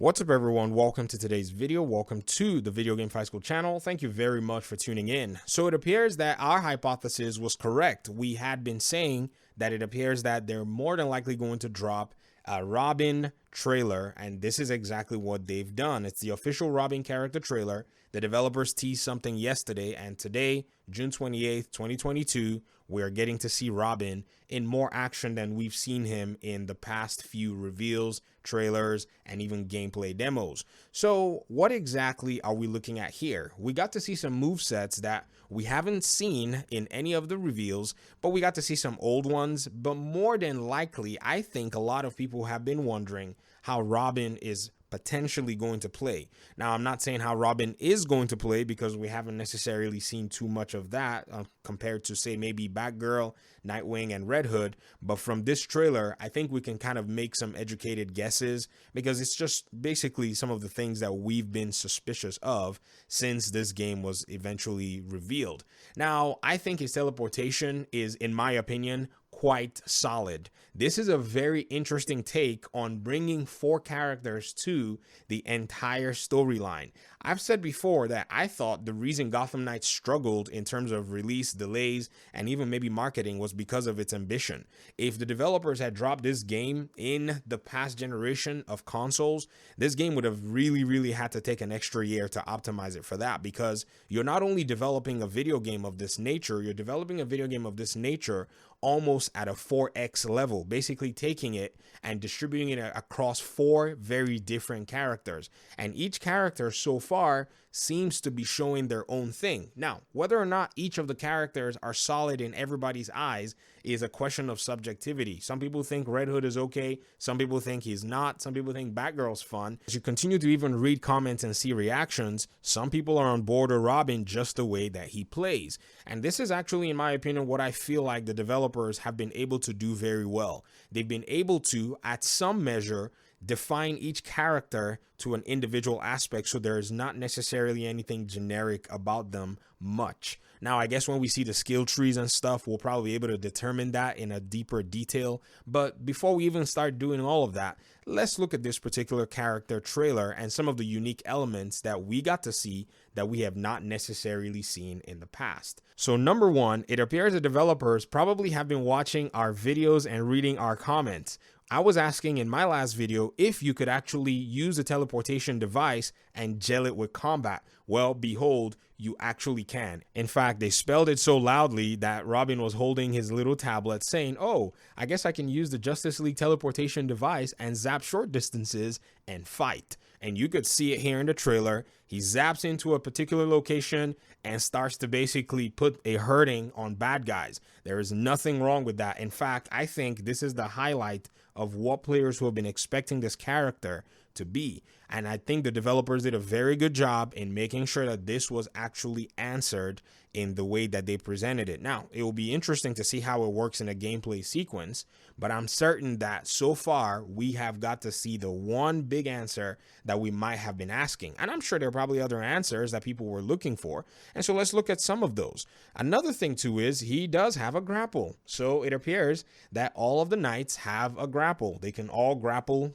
What's up everyone, welcome to today's video. Welcome to the Video Game Fight School channel. Thank you very much for tuning in. So it appears that our hypothesis was correct. We had been saying that it appears that they're more than likely going to drop a Robin trailer, and this is exactly what they've done. It's the official Robin character trailer. The developers teased something yesterday, and today, June 28th, 2022, we're getting to see Robin in more action than we've seen him in the past few reveals, trailers, and even gameplay demos. So what exactly are we looking at here? We got to see some movesets that we haven't seen in any of the reveals, but we got to see some old ones. But more than likely, I think a lot of people have been wondering how Robin is potentially going to play. Now, I'm not saying how Robin is going to play because we haven't necessarily seen too much of that compared to, say, maybe Batgirl, Nightwing, and Red Hood. But from this trailer, I think we can kind of make some educated guesses because it's just basically some of the things that we've been suspicious of since this game was eventually revealed. Now, I think his teleportation is, in my opinion, quite solid. This is a very interesting take on bringing 4 characters to the entire storyline. I've said before that I thought the reason Gotham Knights struggled in terms of release delays and even maybe marketing was because of its ambition. If the developers had dropped this game in the past generation of consoles, this game would have really had to take an extra year to optimize it for that, because you're not only developing a video game of this nature, you're developing a video game of this nature almost at a 4x level, basically taking it and distributing it across 4 very different characters. And each character so far seems to be showing their own thing. Now, whether or not each of the characters are solid in everybody's eyes is a question of subjectivity. Some people think Red Hood is okay. Some people think he's not. Some people think Batgirl's fun. As you continue to even read comments and see reactions, some people are on board with Robin just the way that he plays. And this is actually, in my opinion, what I feel like the developers have been able to do very well. They've been able to, at some measure, define each character to an individual aspect, so there is not necessarily anything generic about them much. Now, I guess when we see the skill trees and stuff, we'll probably be able to determine that in a deeper detail. But before we even start doing all of that, let's look at this particular character trailer and some of the unique elements that we got to see that we have not necessarily seen in the past. So number one, it appears the developers probably have been watching our videos and reading our comments. I was asking in my last video if you could actually use a teleportation device and gel it with combat. Well, behold, you actually can. In fact, they spelled it so loudly that Robin was holding his little tablet saying, oh, I guess I can use the Justice League teleportation device and zap short distances and fight. And you could see it here in the trailer. He zaps into a particular location and starts to basically put a hurting on bad guys. There is nothing wrong with that. In fact, I think this is the highlight of what players who have been expecting this character to be. And I think the developers did a very good job in making sure that this was actually answered in the way that they presented it. Now, it will be interesting to see how it works in a gameplay sequence, but I'm certain that so far we have got to see the one big answer that we might have been asking. And I'm sure there are probably other answers that people were looking for. And so let's look at some of those. Another thing too is he does have a grapple. So it appears that all of the knights have a grapple. They can all grapple,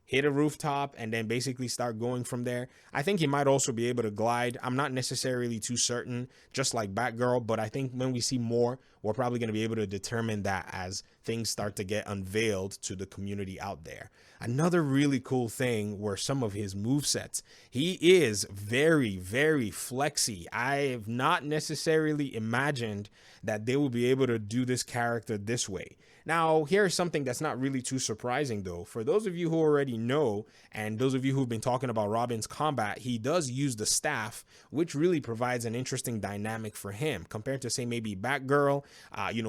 hit a rooftop, and then basically start going from there. I think he might also be able to glide. I'm not necessarily too certain, just like Batgirl, but I think when we see more, we're probably going to be able to determine that as things start to get unveiled to the community out there. Another really cool thing were some of his movesets. He is very flexy. I have not necessarily imagined that they will be able to do this character this way. Now, here's something that's not really too surprising though. For those of you who already know, and those of you who've been talking about Robin's combat, he does use the staff, which really provides an interesting dynamic for him compared to, say, maybe Batgirl.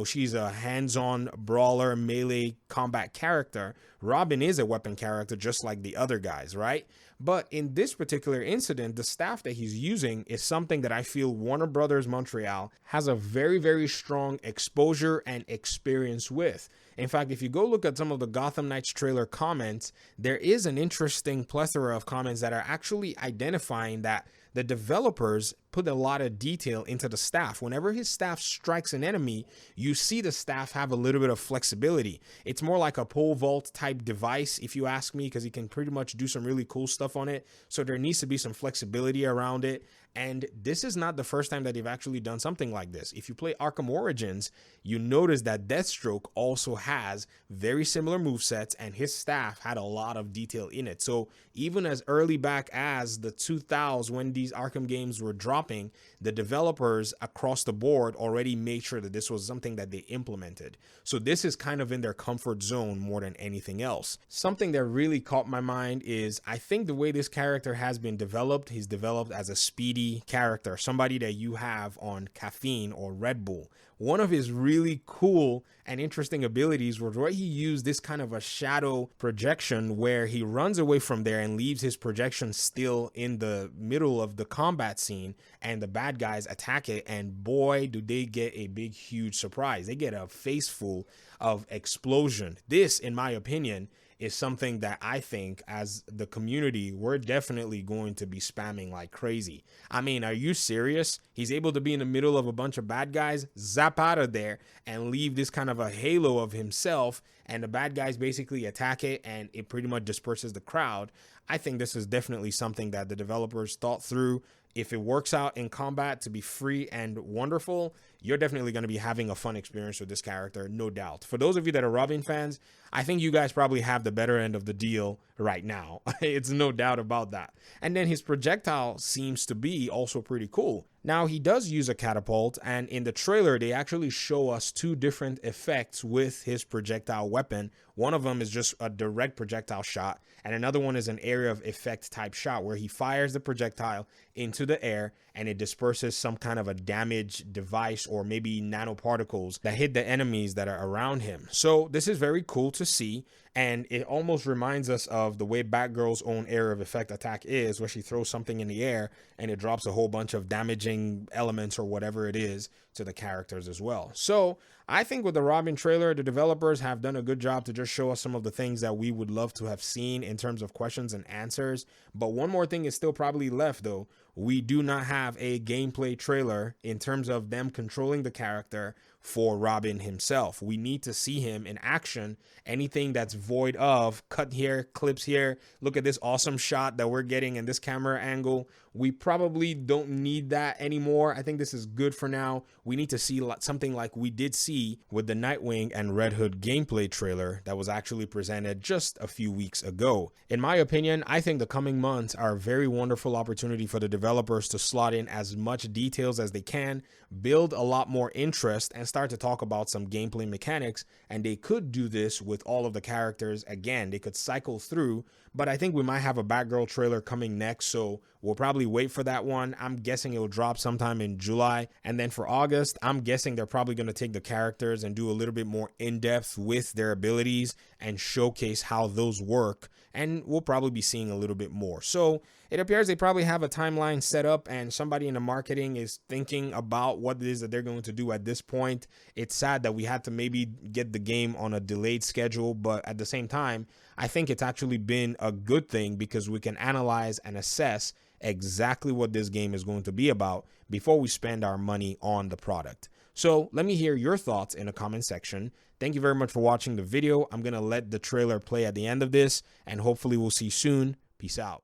She's a hands-on brawler, melee combat character. Robin is a weapon character just like the other guys, right? But in this particular incident, the staff that he's using is something that I feel Warner Brothers Montreal has a very strong exposure and experience with. In fact, if you go look at some of the Gotham Knights trailer comments, there is an interesting plethora of comments that are actually identifying that the developers put a lot of detail into the staff. Whenever his staff strikes an enemy, you see the staff have a little bit of flexibility. It's more like a pole vault type device, if you ask me, because he can pretty much do some really cool stuff on it. So there needs to be some flexibility around it. And this is not the first time that they've actually done something like this. If you play Arkham Origins, you notice that Deathstroke also has very similar movesets, and his staff had a lot of detail in it. So even as early back as the 2000s, when these Arkham games were dropping, the developers across the board already made sure that this was something that they implemented. So this is kind of in their comfort zone more than anything else. Something that really caught my mind is, I think the way this character has been developed, he's developed as a speedy character, somebody that you have on caffeine or Red Bull. One of his really cool and interesting abilities was where he used this kind of a shadow projection where he runs away from there and leaves his projection still in the middle of the combat scene, and the bad guys attack it, and boy, do they get a big, huge surprise. They get a face full of explosion. This, in my opinion, is something that I think as the community, we're definitely going to be spamming like crazy. I mean, are you serious? He's able to be in the middle of a bunch of bad guys, zap out of there, and leave this kind of a halo of himself, and the bad guys basically attack it, and it pretty much disperses the crowd. I think this is definitely something that the developers thought through. If it works out in combat to be free and wonderful, you're definitely going to be having a fun experience with this character, no doubt. For those of you that are Robin fans, I think you guys probably have the better end of the deal right now. It's no doubt about that. And then his projectile seems to be also pretty cool. Now, he does use a catapult, and in the trailer, they actually show us two different effects with his projectile weapon. One of them is just a direct projectile shot, and another one is an area of effect type shot where he fires the projectile into the air and it disperses some kind of a damage device or maybe nanoparticles that hit the enemies that are around him. So this is very cool to see, and it almost reminds us of the way Batgirl's own area of effect attack is, where she throws something in the air and it drops a whole bunch of damaging elements or whatever it is to the characters as well. So I think with the Robin trailer, the developers have done a good job to just show us some of the things that we would love to have seen in terms of questions and answers. But one more thing is still probably left, though. We do not have a gameplay trailer in terms of them controlling the character for Robin himself. We need to see him in action. Anything that's void of cut here, clips here, look at this awesome shot that we're getting in this camera angle, we probably don't need that anymore. I think this is good for now. We need to see something like we did see with the Nightwing and Red Hood gameplay trailer that was actually presented just a few weeks ago. In my opinion, I think the coming months are a very wonderful opportunity for the developers to slot in as much details as they can, build a lot more interest, and start to talk about some gameplay mechanics. And they could do this with all of the characters. Again, they could cycle through, but I think we might have a Batgirl trailer coming next, so we'll probably wait for that one. I'm guessing it will drop sometime in July. And then for August, I'm guessing they're probably going to take the characters and do a little bit more in-depth with their abilities and showcase how those work. And we'll probably be seeing a little bit more. So it appears they probably have a timeline set up, and somebody in the marketing is thinking about what it is that they're going to do at this point. It's sad that we had to maybe get the game on a delayed schedule, but at the same time, I think it's actually been a good thing because we can analyze and assess exactly what this game is going to be about before we spend our money on the product. So let me hear your thoughts in the comment section. Thank you very much for watching the video. I'm going to let the trailer play at the end of this, and hopefully we'll see you soon. Peace out.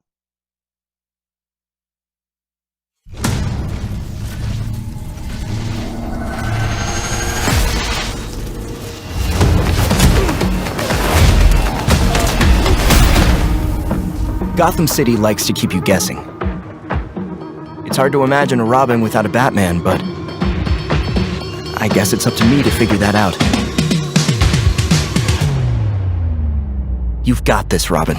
Gotham City likes to keep you guessing. It's hard to imagine a Robin without a Batman, but I guess it's up to me to figure that out. You've got this, Robin.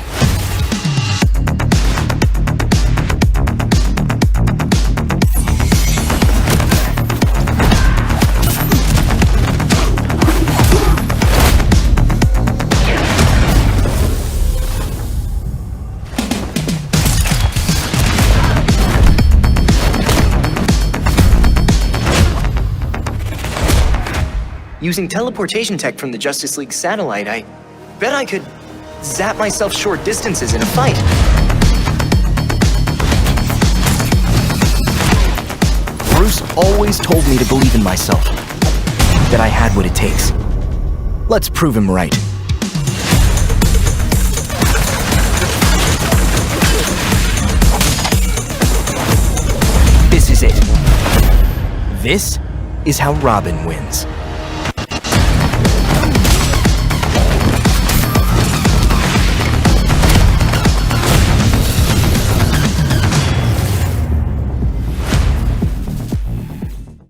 Using teleportation tech from the Justice League satellite, I bet I could zap myself short distances in a fight. Bruce always told me to believe in myself, that I had what it takes. Let's prove him right. This is it. This is how Robin wins.